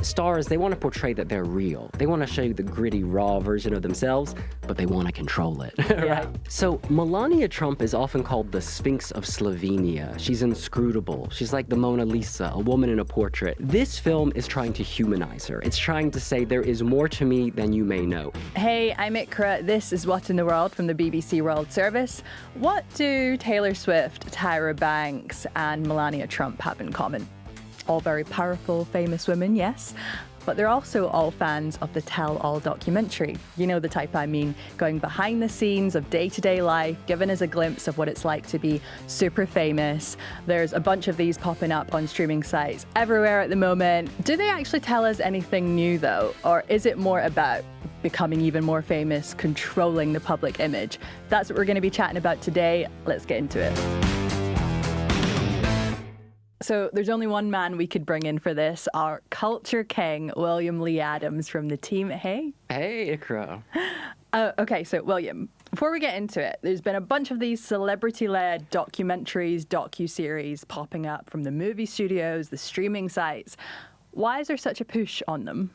Stars, they want to portray that they're real. They want to show you the gritty, raw version of themselves, but they want to control it, right? So Melania Trump is often called the Sphinx of Slovenia. She's inscrutable. She's like the Mona Lisa, a woman in a portrait. This film is trying to humanize her. It's trying to say there is more to me than you may know. Hey, I'm Ikra. This is What in the World from the BBC World Service. What do Taylor Swift, Tyra Banks, and Melania Trump have in common? All very powerful, famous women, yes. But they're also all fans of the Tell-All documentary. You know the type I mean, going behind the scenes of day-to-day life, giving us a glimpse of what it's like to be super famous. There's a bunch of these popping up on streaming sites everywhere at the moment. Do they actually tell us anything new though? Or is it more about becoming even more famous, controlling the public image? That's what we're going to be chatting about today. Let's get into it. So there's only one man we could bring in for this, our culture king, William Lee Adams from the team. Hey. Hey, Ikra. Okay, so William, before we get into it, there's been a bunch of these celebrity-led documentaries, docu-series popping up from the movie studios, the streaming sites. Why is there such a push on them?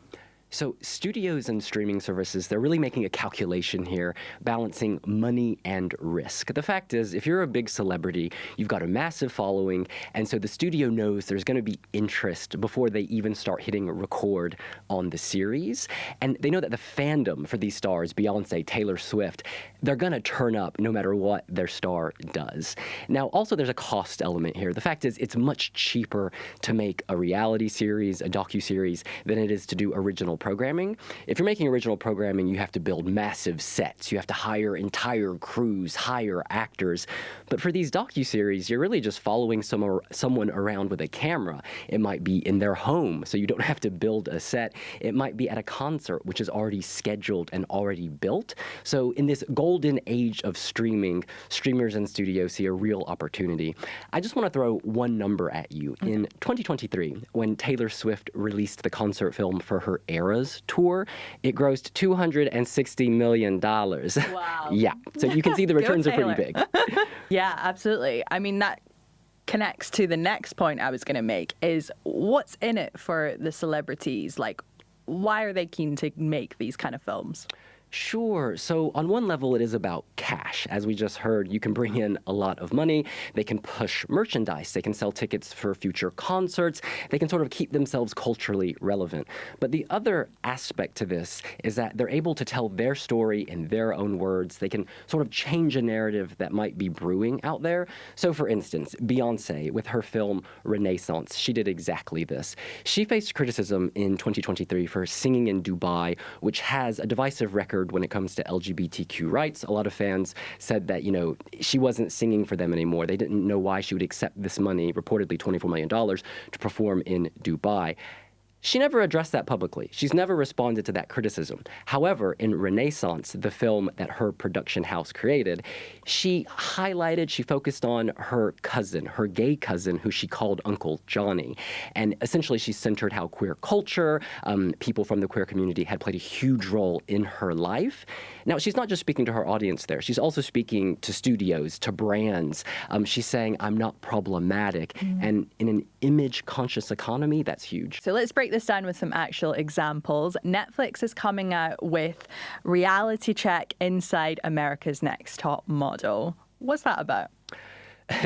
So studios and streaming services, they're really making a calculation here, balancing money and risk. The fact is, if you're a big celebrity, you've got a massive following, and so the studio knows there's going to be interest before they even start hitting record on the series. And they know that the fandom for these stars, Beyonce, Taylor Swift, they're going to turn up no matter what their star does. Now, also there's a cost element here. The fact is, it's much cheaper to make a reality series, a docu-series, than it is to do original programming. If you're making original programming, you have to build massive sets. You have to hire entire crews, hire actors. But for these docuseries, you're really just following someone around with a camera. It might be in their home, so you don't have to build a set. It might be at a concert, which is already scheduled and already built. So in this golden age of streaming, streamers and studios see a real opportunity. I just want to throw one number at you. In 2023, when Taylor Swift released the concert film for her Eras tour, it grossed $260 million. Wow. Yeah, so you can see the returns are pretty big. Yeah, absolutely. I mean, that connects to the next point I was going to make is what's in it for the celebrities? Like, why are they keen to make these kind of films? Sure. So on one level, it is about cash. As we just heard, you can bring in a lot of money. They can push merchandise. They can sell tickets for future concerts. They can sort of keep themselves culturally relevant. But the other aspect to this is that they're able to tell their story in their own words. They can sort of change a narrative that might be brewing out there. So for instance, Beyonce, with her film Renaissance, she did exactly this. She faced criticism in 2023 for singing in Dubai, which has a divisive record when it comes to LGBTQ rights. A lot of fans said that, she wasn't singing for them anymore. They didn't know why she would accept this money, reportedly $24 million, to perform in Dubai. She never addressed that publicly. She's never responded to that criticism. However, in Renaissance, the film that her production house created, she focused on her cousin, her gay cousin, who she called Uncle Johnny. And essentially, she centered how queer culture, people from the queer community had played a huge role in her life. Now, she's not just speaking to her audience there. She's also speaking to studios, to brands. She's saying, I'm not problematic. And in an image-conscious economy, that's huge. So let's break this down with some actual examples. Netflix is coming out with Reality Check Inside America's Next Top Model. What's that about?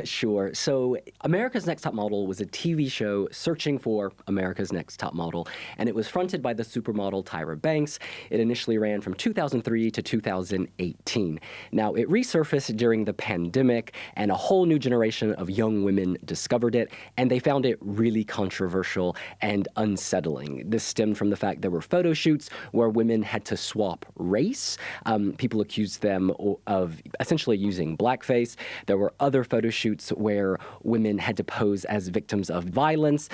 Sure. So America's Next Top Model was a TV show searching for America's Next Top Model, and it was fronted by the supermodel Tyra Banks. It initially ran from 2003 to 2018. Now, it resurfaced during the pandemic, and a whole new generation of young women discovered it, and they found it really controversial and unsettling. This stemmed from the fact there were photo shoots where women had to swap race. People accused them of essentially using blackface. There were other photo shoots where women had to pose as victims of violence.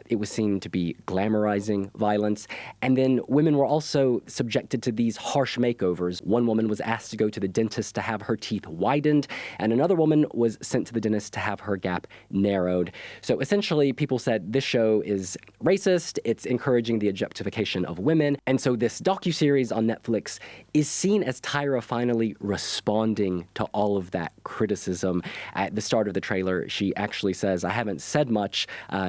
It was seen to be glamorizing violence. And then women were also subjected to these harsh makeovers. One woman was asked to go to the dentist to have her teeth widened, and another woman was sent to the dentist to have her gap narrowed. So essentially, people said this show is racist, it's encouraging the objectification of women. And so this docuseries on Netflix is seen as Tyra finally responding to all of that criticism. The the start of the trailer, she actually says, I haven't said much,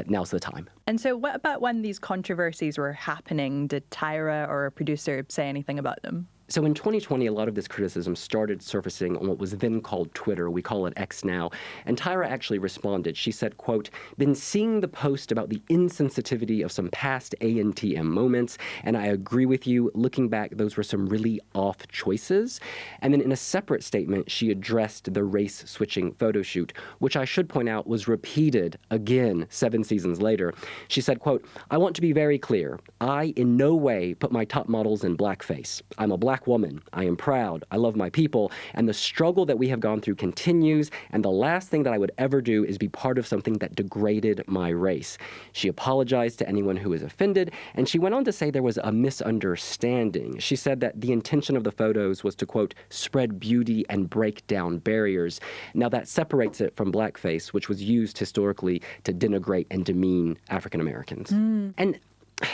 now's the time. And so what about when these controversies were happening? Did Tyra or a producer say anything about them? So in 2020, a lot of this criticism started surfacing on what was then called Twitter. We call it X now. And Tyra actually responded. She said, quote, been seeing the post about the insensitivity of some past ANTM moments, and I agree with you. Looking back, those were some really off choices. And then in a separate statement, she addressed the race-switching photo shoot, which I should point out was repeated again 7 seasons later. She said, quote, I want to be very clear. I in no way put my top models in blackface. I'm a black woman. I am proud. I love my people. And the struggle that we have gone through continues. And the last thing that I would ever do is be part of something that degraded my race. She apologized to anyone who was offended. And she went on to say there was a misunderstanding. She said that the intention of the photos was to, quote, spread beauty and break down barriers. Now that separates it from blackface, which was used historically to denigrate and demean African Americans. And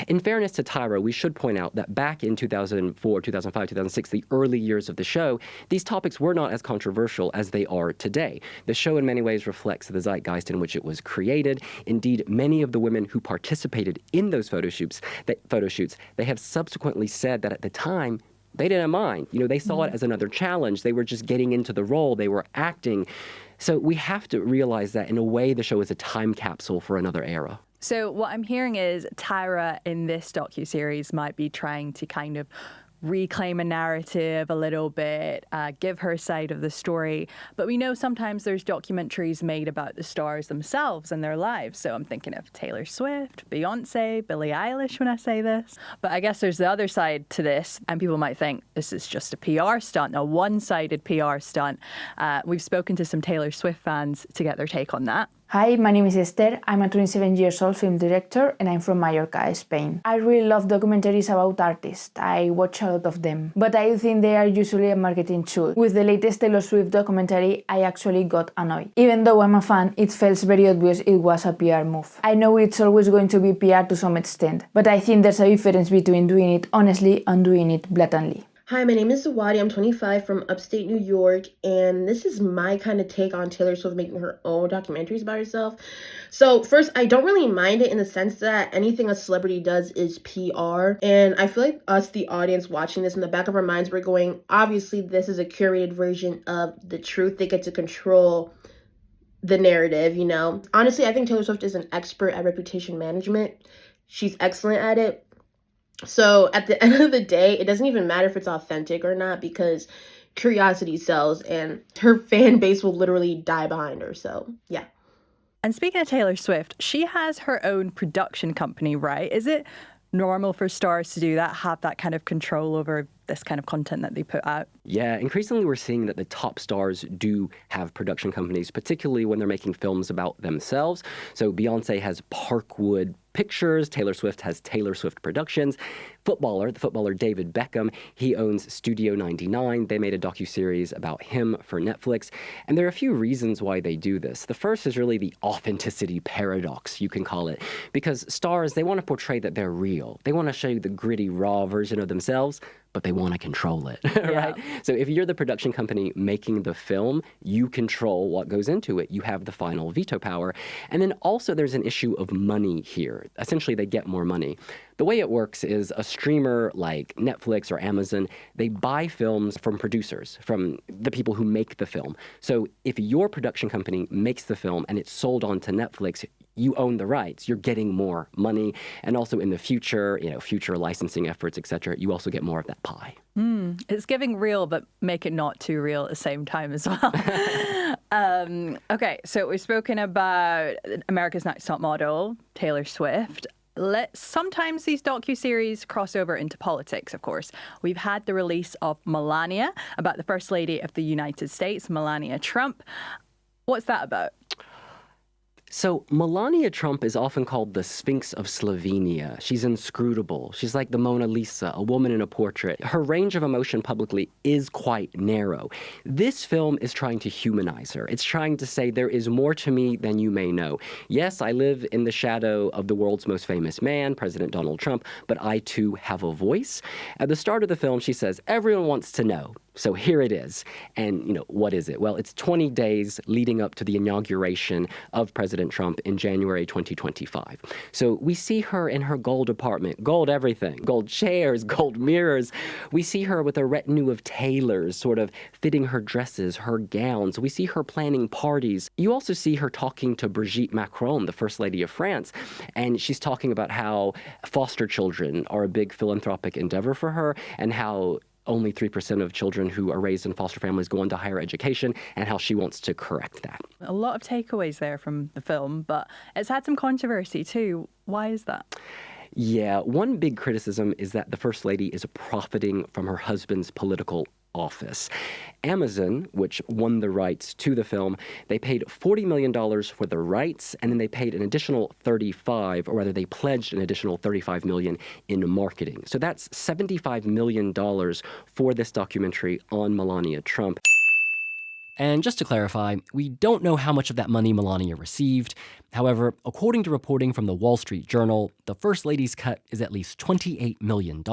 in fairness to Tyra, we should point out that back in 2004, 2005, 2006, the early years of the show, these topics were not as controversial as they are today. The show in many ways reflects the zeitgeist in which it was created. Indeed, many of the women who participated in those photo shoots, they have subsequently said that at the time, they didn't mind. You know, they saw it as another challenge. They were just getting into the role. They were acting. So we have to realize that in a way, the show is a time capsule for another era. So what I'm hearing is Tyra in this docuseries might be trying to kind of reclaim a narrative a little bit, give her side of the story. But we know sometimes there's documentaries made about the stars themselves and their lives. So I'm thinking of Taylor Swift, Beyonce, Billie Eilish when I say this. But I guess there's the other side to this, and people might think this is just a PR stunt, a one-sided PR stunt. We've spoken to some Taylor Swift fans to get their take on that. Hi, my name is Esther. I'm a 27-year-old film director and I'm from Mallorca, Spain. I really love documentaries about artists. I watch a lot of them. But I think they are usually a marketing tool. With the latest Taylor Swift documentary, I actually got annoyed. Even though I'm a fan, it felt very obvious it was a PR move. I know it's always going to be PR to some extent, but I think there's a difference between doing it honestly and doing it blatantly. Hi, my name is Zawadi. I'm 25 from upstate New York, and this is my kind of take on Taylor Swift making her own documentaries about herself. So first, I don't really mind it in the sense that anything a celebrity does is PR, and I feel like us, the audience watching this, in the back of our minds, we're going, obviously this is a curated version of the truth. They get to control the narrative, you know? Honestly, I think Taylor Swift is an expert at reputation management. She's excellent at it. So at the end of the day, it doesn't even matter if it's authentic or not because curiosity sells and her fan base will literally die behind her. So, yeah. And speaking of Taylor Swift, she has her own production company, right? Is it normal for stars to do that, have that kind of control over this kind of content that they put out? Yeah, increasingly we're seeing that the top stars do have production companies, particularly when they're making films about themselves. So Beyonce has Parkwood Pictures, Taylor Swift has Taylor Swift Productions. The footballer David Beckham, he owns Studio 99. They made a docuseries about him for Netflix. And there are a few reasons why they do this. The first is really the authenticity paradox, you can call it. Because stars, they want to portray that they're real. They want to show you the gritty, raw version of themselves, but they want to control it, right? So if you're the production company making the film, you control what goes into it. You have the final veto power. And then also there's an issue of money here. Essentially, they get more money. The way it works is a streamer like Netflix or Amazon, they buy films from producers, from the people who make the film. So if your production company makes the film and it's sold on to Netflix, you own the rights. You're getting more money. And also in the future, future licensing efforts, et cetera, you also get more of that pie. It's giving real, but make it not too real at the same time as well. Okay, so we've spoken about America's Next Top Model, Taylor Swift. Sometimes these docuseries cross over into politics, of course. We've had the release of Melania, about the First Lady of the United States, Melania Trump. What's that about? So Melania Trump is often called the Sphinx of Slovenia. She's inscrutable. She's like the Mona Lisa, a woman in a portrait. Her range of emotion publicly is quite narrow. This film is trying to humanize her. It's trying to say there is more to me than you may know. Yes, I live in the shadow of the world's most famous man, President Donald Trump, but I too have a voice. At the start of the film, she says, everyone wants to know. So here it is. And, what is it? Well, it's 20 days leading up to the inauguration of President Trump in January 2025. So we see her in her gold apartment, gold everything, gold chairs, gold mirrors. We see her with a retinue of tailors sort of fitting her dresses, her gowns. We see her planning parties. You also see her talking to Brigitte Macron, the First Lady of France, and she's talking about how foster children are a big philanthropic endeavor for her and how only 3% of children who are raised in foster families go on to higher education, and how she wants to correct that. A lot of takeaways there from the film, but it's had some controversy too. Why is that? Yeah, one big criticism is that the First Lady is profiting from her husband's political office. Amazon, which won the rights to the film, they paid $40 million for the rights, and then they paid an additional 35, or rather they pledged an additional $35 million in marketing. So that's $75 million for this documentary on Melania Trump. And just to clarify, we don't know how much of that money Melania received. However, according to reporting from the Wall Street Journal, the First Lady's cut is at least $28 million.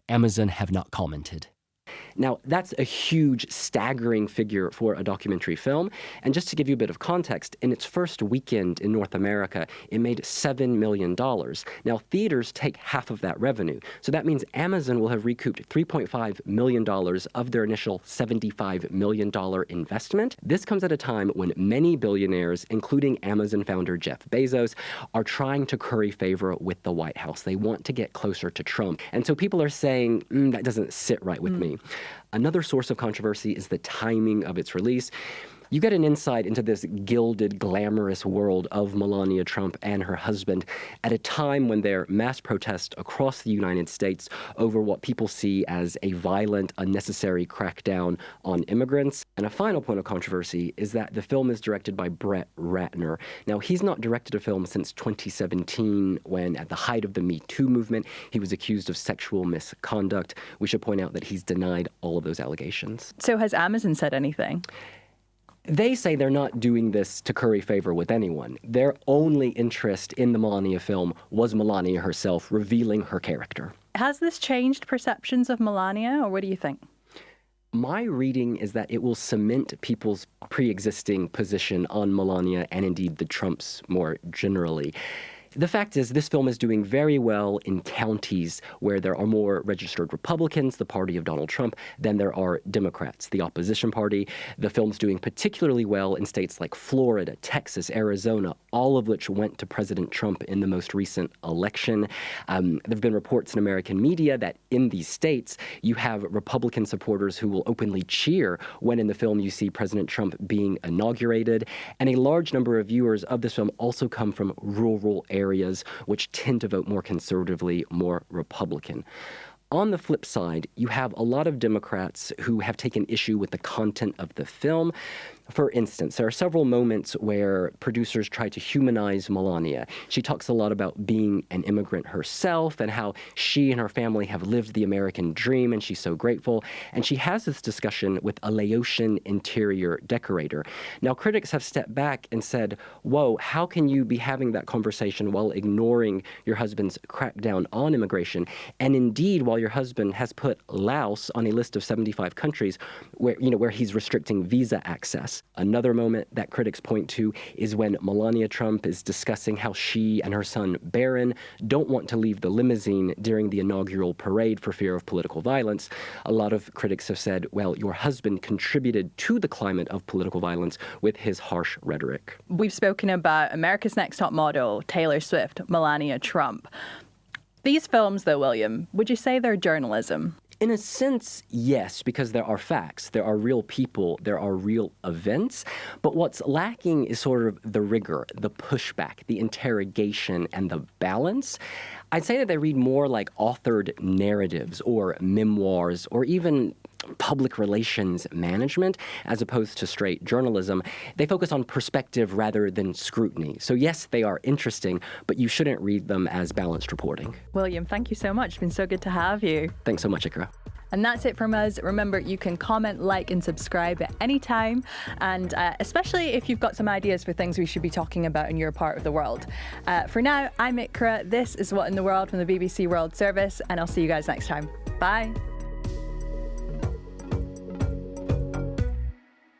Amazon have not commented. Now, that's a huge, staggering figure for a documentary film. And just to give you a bit of context, in its first weekend in North America, it made $7 million. Now, theaters take half of that revenue. So that means Amazon will have recouped $3.5 million of their initial $75 million investment. This comes at a time when many billionaires, including Amazon founder Jeff Bezos, are trying to curry favor with the White House. They want to get closer to Trump. And so people are saying, that doesn't sit right with me. Another source of controversy is the timing of its release. You get an insight into this gilded, glamorous world of Melania Trump and her husband at a time when there are mass protests across the United States over what people see as a violent, unnecessary crackdown on immigrants. And a final point of controversy is that the film is directed by Brett Ratner. Now, he's not directed a film since 2017, when at the height of the Me Too movement, he was accused of sexual misconduct. We should point out that he's denied all of those allegations. So has Amazon said anything? They say they're not doing this to curry favor with anyone. Their only interest in the Melania film was Melania herself revealing her character. Has this changed perceptions of Melania, or what do you think? My reading is that it will cement people's pre-existing position on Melania and indeed the Trumps more generally. The fact is, this film is doing very well in counties where there are more registered Republicans, the party of Donald Trump, than there are Democrats, the opposition party. The film's doing particularly well in states like Florida, Texas, Arizona, all of which went to President Trump in the most recent election. There have been reports in American media that in these states, you have Republican supporters who will openly cheer when in the film you see President Trump being inaugurated. And a large number of viewers of this film also come from rural areas, which tend to vote more conservatively, more Republican. On the flip side, you have a lot of Democrats who have taken issue with the content of the film. For instance, there are several moments where producers try to humanize Melania. She talks a lot about being an immigrant herself and how she and her family have lived the American dream, and she's so grateful. And she has this discussion with a Laotian interior decorator. Now, critics have stepped back and said, whoa, how can you be having that conversation while ignoring your husband's crackdown on immigration? And indeed, while your husband has put Laos on a list of 75 countries where he's restricting visa access. Another moment that critics point to is when Melania Trump is discussing how she and her son Barron don't want to leave the limousine during the inaugural parade for fear of political violence. A lot of critics have said, well, your husband contributed to the climate of political violence with his harsh rhetoric. We've spoken about America's Next Top Model, Taylor Swift, Melania Trump. These films, though, William, would you say they're journalism? In a sense, yes, because there are facts, there are real people, there are real events. But what's lacking is sort of the rigor, the pushback, the interrogation, and the balance. I'd say that they read more like authored narratives or memoirs or even public relations management as opposed to straight journalism. They focus on perspective rather than scrutiny. So yes, they are interesting, but you shouldn't read them as balanced reporting. William, thank you so much. It's been so good to have you. Thanks so much, Ikra. And that's it from us. Remember, you can comment, like, and subscribe at any time. And especially if you've got some ideas for things we should be talking about in your part of the world. For now, I'm Ikra. This is What in the World from the BBC World Service. And I'll see you guys next time. Bye.